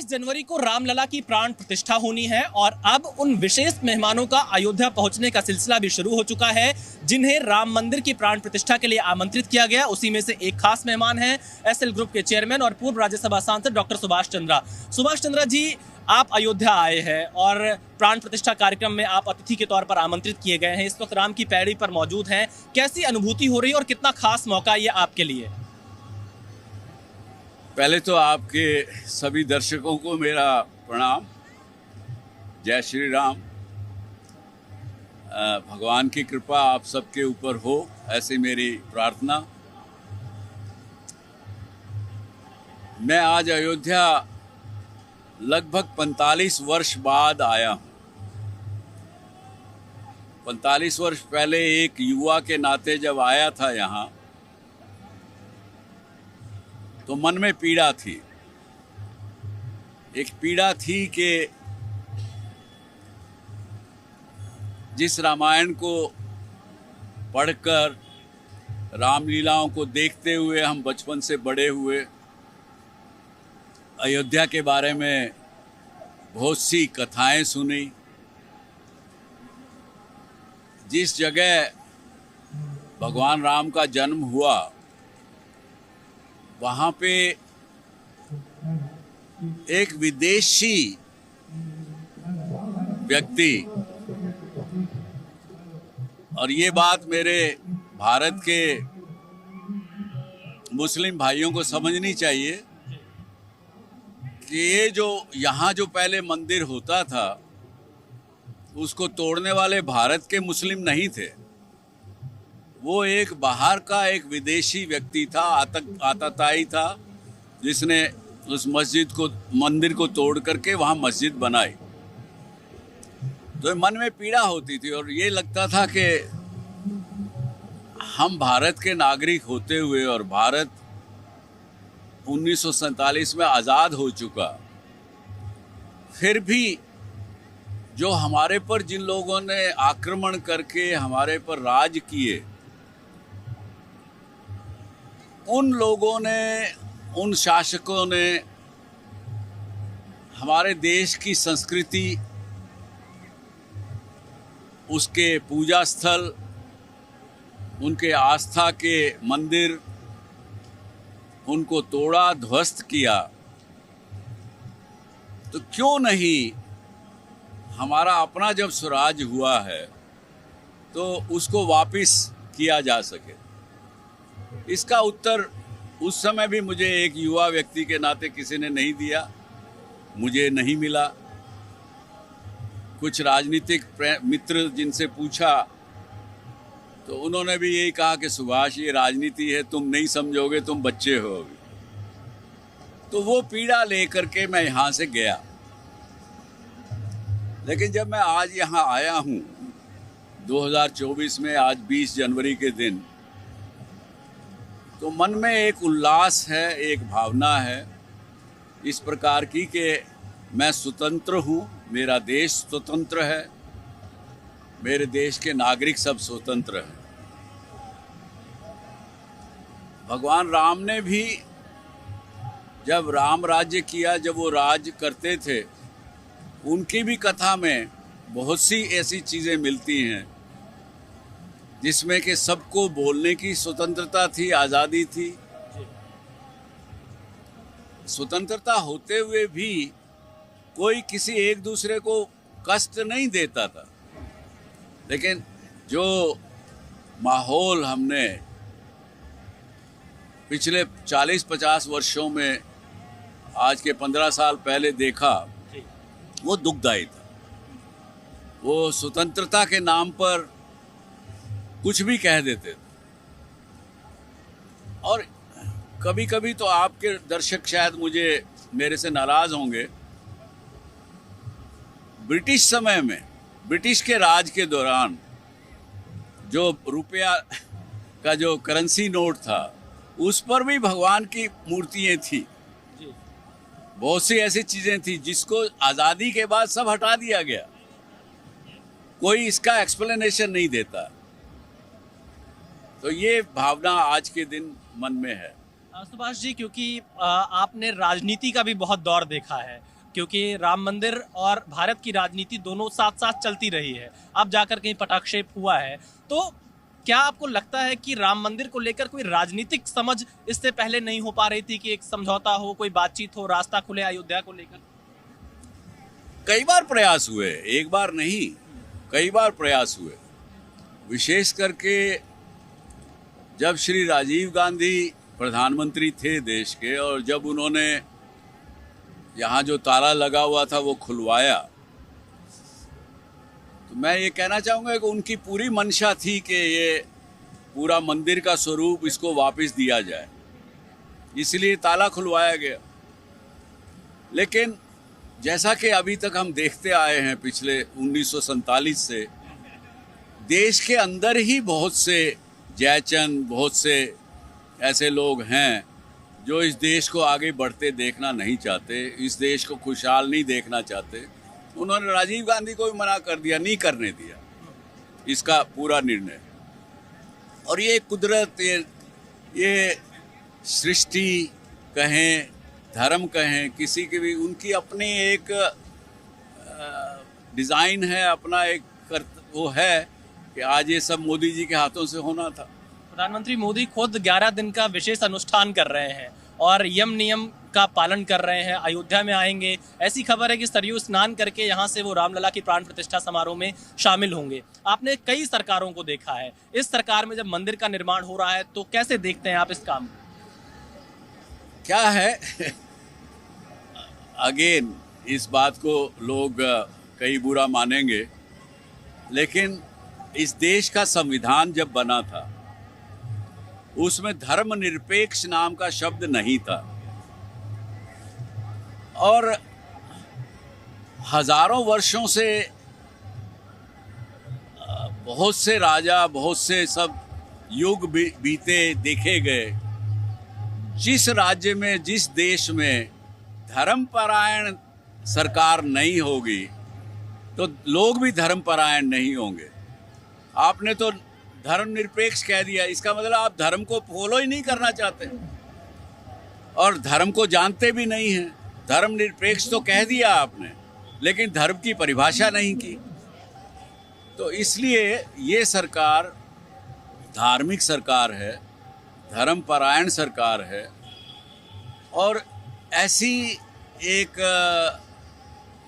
27 जनवरी को रामलला की प्राण प्रतिष्ठा होनी है और अब उन विशेष मेहमानों का अयोध्या पहुंचने का सिलसिला भी शुरू हो चुका है, जिन्हें राम मंदिर की प्राण प्रतिष्ठा के लिए आमंत्रित किया गया। उसी में से एक खास मेहमान हैं एसएल ग्रुप के चेयरमैन और पूर्व राज्यसभा सांसद डॉक्टर सुभाष चंद्रा। सुभाष चंद्रा जी, आप अयोध्या आए हैं और प्राण प्रतिष्ठा कार्यक्रम में आप अतिथि के तौर पर आमंत्रित किए गए हैं। इस वक्त राम की पैड़ी पर मौजूद हैं। कैसी अनुभूति हो रही है और कितना खास मौका ये आपके लिए? पहले तो आपके सभी दर्शकों को मेरा प्रणाम। जय श्री राम। भगवान की कृपा आप सबके ऊपर हो, ऐसी मेरी प्रार्थना। मैं आज अयोध्या लगभग 45 वर्ष बाद आया हूँ। 45 वर्ष पहले एक युवा के नाते जब आया था यहाँ, तो मन में पीड़ा थी। एक पीड़ा थी कि जिस रामायण को पढ़कर, रामलीलाओं को देखते हुए हम बचपन से बड़े हुए, अयोध्या के बारे में बहुत सी कथाएं सुनी, जिस जगह भगवान राम का जन्म हुआ वहाँ पे एक विदेशी व्यक्ति, और ये बात मेरे भारत के मुस्लिम भाइयों को समझनी चाहिए कि ये जो यहाँ जो पहले मंदिर होता था, उसको तोड़ने वाले भारत के मुस्लिम नहीं थे। वो एक बाहर का एक विदेशी व्यक्ति था, आतताई था, जिसने उस मंदिर को तोड़ करके वहाँ मस्जिद बनाई। तो मन में पीड़ा होती थी और ये लगता था कि हम भारत के नागरिक होते हुए, और भारत 1947 में आज़ाद हो चुका, फिर भी जो हमारे पर जिन लोगों ने आक्रमण करके हमारे पर राज किए, उन लोगों ने, उन शासकों ने हमारे देश की संस्कृति, उसके पूजा स्थल, उनके आस्था के मंदिर, उनको तोड़ा, ध्वस्त किया। तो क्यों नहीं हमारा अपना जब स्वराज हुआ है तो उसको वापस किया जा सके? इसका उत्तर उस समय भी मुझे एक युवा व्यक्ति के नाते किसी ने नहीं दिया, मुझे नहीं मिला। कुछ राजनीतिक मित्र जिनसे पूछा तो उन्होंने भी यही कहा कि सुभाष, ये राजनीति है, तुम नहीं समझोगे, तुम बच्चे हो अभी। तो वो पीड़ा लेकर के मैं यहाँ से गया। लेकिन जब मैं आज यहाँ आया हूँ 2024 में, आज 20 जनवरी के दिन, तो मन में एक उल्लास है, एक भावना है इस प्रकार की कि मैं स्वतंत्र हूँ, मेरा देश स्वतंत्र है, मेरे देश के नागरिक सब स्वतंत्र हैं। भगवान राम ने भी जब राम राज्य किया, जब वो राज करते थे, उनकी भी कथा में बहुत सी ऐसी चीज़ें मिलती हैं जिसमें कि सबको बोलने की स्वतंत्रता थी, आज़ादी थी। स्वतंत्रता होते हुए भी कोई किसी एक दूसरे को कष्ट नहीं देता था। लेकिन जो माहौल हमने पिछले 40-50 वर्षों में, आज के 15 साल पहले देखा, वो दुखदायी था। वो स्वतंत्रता के नाम पर कुछ भी कह देते थे। और कभी कभी तो आपके दर्शक शायद मेरे से नाराज होंगे, ब्रिटिश समय में, ब्रिटिश के राज के दौरान जो रुपया का जो करेंसी नोट था, उस पर भी भगवान की मूर्तियाँ थी। बहुत सी ऐसी चीज़ें थी जिसको आज़ादी के बाद सब हटा दिया गया। कोई इसका एक्सप्लेनेशन नहीं देता। तो ये भावना आज के दिन मन में है। सुभाष जी, क्योंकि आपने राजनीति का भी बहुत दौर देखा है क्योंकि राम मंदिर और भारत की राजनीति दोनों साथ साथ चलती रही है, अब जाकर कहीं पटाक्षेप हुआ है। तो क्या आपको लगता है कि राम मंदिर को लेकर कोई राजनीतिक समझ इससे पहले नहीं हो पा रही थी कि एक समझौता हो, कोई बातचीत हो, रास्ता खुले अयोध्या को लेकर? कई बार प्रयास हुए, एक बार नहीं, कई बार प्रयास हुए। विशेष करके जब श्री राजीव गांधी प्रधानमंत्री थे देश के, और जब उन्होंने यहाँ जो ताला लगा हुआ था वो खुलवाया, तो मैं ये कहना चाहूँगा कि उनकी पूरी मंशा थी कि ये पूरा मंदिर का स्वरूप इसको वापस दिया जाए, इसलिए ताला खुलवाया गया। लेकिन जैसा कि अभी तक हम देखते आए हैं पिछले 1947 से, देश के अंदर ही बहुत से जयचंद, बहुत से ऐसे लोग हैं जो इस देश को आगे बढ़ते देखना नहीं चाहते, इस देश को खुशहाल नहीं देखना चाहते। उन्होंने राजीव गांधी को भी मना कर दिया, नहीं करने दिया इसका पूरा निर्णय। और ये कुदरत, ये सृष्टि कहें, धर्म कहें, किसी की भी उनकी अपनी एक डिज़ाइन है, अपना एक वो है कि आज ये सब मोदी जी के हाथों से होना था। प्रधानमंत्री मोदी खुद 11 दिन का विशेष अनुष्ठान कर रहे हैं और यम नियम का पालन कर रहे हैं, अयोध्या में आएंगे। ऐसी खबर है कि सरयू स्नान करके यहाँ से वो रामलला की प्राण प्रतिष्ठा समारोह में शामिल होंगे। आपने कई सरकारों को देखा है, इस सरकार में जब मंदिर का निर्माण हो रहा है तो कैसे देखते हैं आप इस काम को? क्या है अगेन, इस बात को लोग कई बुरा मानेंगे, लेकिन इस देश का संविधान जब बना था उसमें धर्मनिरपेक्ष नाम का शब्द नहीं था, और हजारों वर्षों से बहुत से राजा, बहुत से सब युग बीते, देखे गए। जिस राज्य में, जिस देश में धर्मपरायण सरकार नहीं होगी तो लोग भी धर्मपरायण नहीं होंगे। आपने तो धर्मनिरपेक्ष कह दिया, इसका मतलब आप धर्म को फॉलो ही नहीं करना चाहते और धर्म को जानते भी नहीं हैं। धर्मनिरपेक्ष तो कह दिया आपने, लेकिन धर्म की परिभाषा नहीं की। तो इसलिए ये सरकार धार्मिक सरकार है, धर्मपरायण सरकार है, और ऐसी एक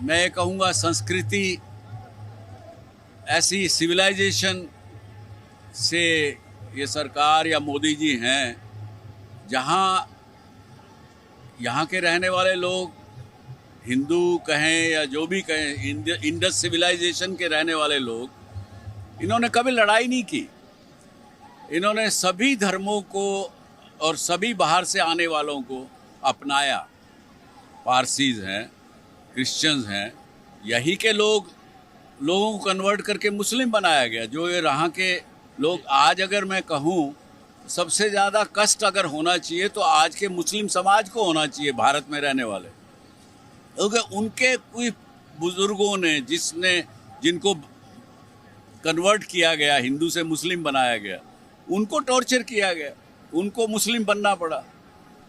मैं कहूँगा संस्कृति, ऐसी सिविलाइजेशन से ये सरकार या मोदी जी हैं जहाँ यहाँ के रहने वाले लोग, हिंदू कहें या जो भी कहें, इंडस सिविलाइजेशन के रहने वाले लोग, इन्होंने कभी लड़ाई नहीं की। इन्होंने सभी धर्मों को और सभी बाहर से आने वालों को अपनाया। पारसीज हैं, क्रिश्चियंस हैं, यही के लोगों को कन्वर्ट करके मुस्लिम बनाया गया। जो ये यहाँ के लोग, आज अगर मैं कहूँ सबसे ज़्यादा कष्ट अगर होना चाहिए तो आज के मुस्लिम समाज को होना चाहिए, भारत में रहने वाले, क्योंकि उनके कोई बुजुर्गों ने जिनको कन्वर्ट किया गया, हिंदू से मुस्लिम बनाया गया, उनको टॉर्चर किया गया, उनको मुस्लिम बनना पड़ा।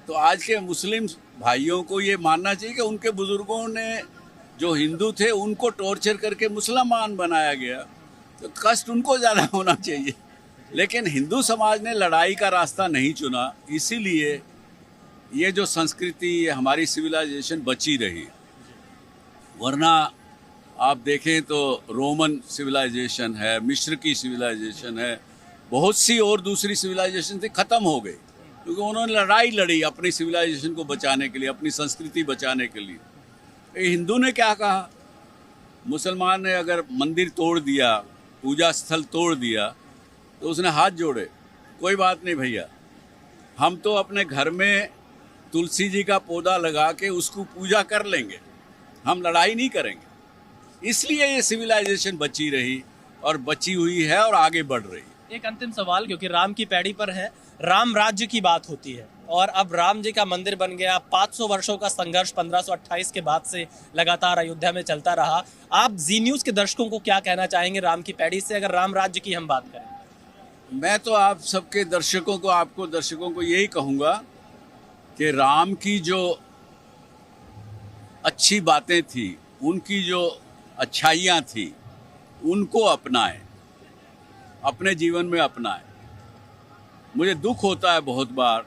तो आज के मुस्लिम भाइयों को ये मानना चाहिए कि उनके बुजुर्गों ने जो हिंदू थे उनको टॉर्चर करके मुसलमान बनाया गया, तो कष्ट उनको ज़्यादा होना चाहिए। लेकिन हिंदू समाज ने लड़ाई का रास्ता नहीं चुना, इसीलिए ये जो संस्कृति, हमारी सिविलाइजेशन बची रही। वरना आप देखें तो रोमन सिविलाइजेशन है, मिस्र की सिविलाइजेशन है, बहुत सी और दूसरी सिविलाइजेशन थी, ख़त्म हो गई, क्योंकि उन्होंने लड़ाई लड़ी अपनी सिविलाइजेशन को बचाने के लिए, अपनी संस्कृति बचाने के लिए। हिंदू ने क्या कहा, मुसलमान ने अगर मंदिर तोड़ दिया, पूजा स्थल तोड़ दिया, तो उसने हाथ जोड़े, कोई बात नहीं भैया, हम तो अपने घर में तुलसी जी का पौधा लगा के उसको पूजा कर लेंगे, हम लड़ाई नहीं करेंगे। इसलिए ये सिविलाइजेशन बची रही और बची हुई है और आगे बढ़ रही है। एक अंतिम सवाल, क्योंकि राम की पैड़ी पर है, राम राज्य की बात होती है और अब राम जी का मंदिर बन गया। 500 वर्षों का संघर्ष 1528 के बाद से लगातार अयोध्या में चलता रहा। आप जी न्यूज़ के दर्शकों को क्या कहना चाहेंगे राम की पैड़ी से, अगर राम राज्य की हम बात करें? मैं तो आप सबके दर्शकों को यही कहूँगा कि राम की जो अच्छी बातें थी, उनकी जो अच्छाइयाँ थी, उनको अपनाएं, अपने जीवन में अपनाएं। मुझे दुख होता है बहुत बार,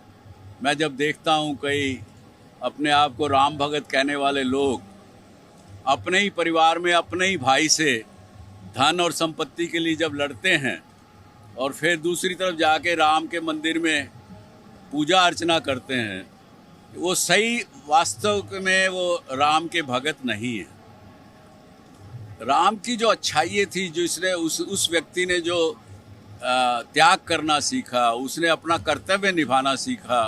मैं जब देखता हूँ कई अपने आप को राम भगत कहने वाले लोग अपने ही परिवार में अपने ही भाई से धन और संपत्ति के लिए जब लड़ते हैं और फिर दूसरी तरफ जाके राम के मंदिर में पूजा अर्चना करते हैं, वो सही वास्तव में वो राम के भगत नहीं है। राम की जो अच्छाइयाँ थी, जो इसने उस व्यक्ति ने जो त्याग करना सीखा, उसने अपना कर्तव्य निभाना सीखा,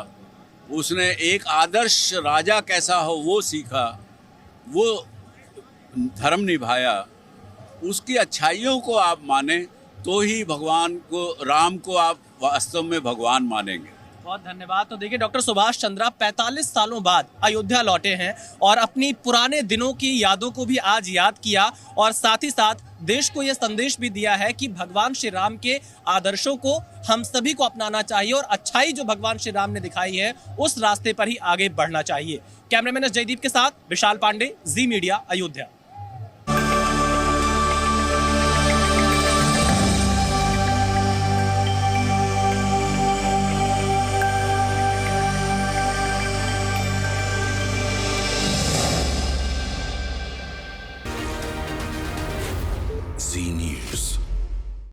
उसने एक आदर्श राजा कैसा हो वो सीखा, वो धर्म निभाया, उसकी अच्छाइयों को आप माने तो ही भगवान को, राम को आप वास्तव में भगवान मानेंगे। बहुत धन्यवाद। तो देखिए डॉक्टर सुभाष चंद्रा 45 सालों बाद अयोध्या लौटे हैं और अपनी पुराने दिनों की यादों को भी आज याद किया और साथ ही साथ देश को यह संदेश भी दिया है कि भगवान श्री राम के आदर्शों को हम सभी को अपनाना चाहिए और अच्छाई जो भगवान श्री राम ने दिखाई है उस रास्ते पर ही आगे बढ़ना चाहिए। कैमरामैन जयदीप के साथ विशाल पांडे, जी मीडिया, अयोध्या।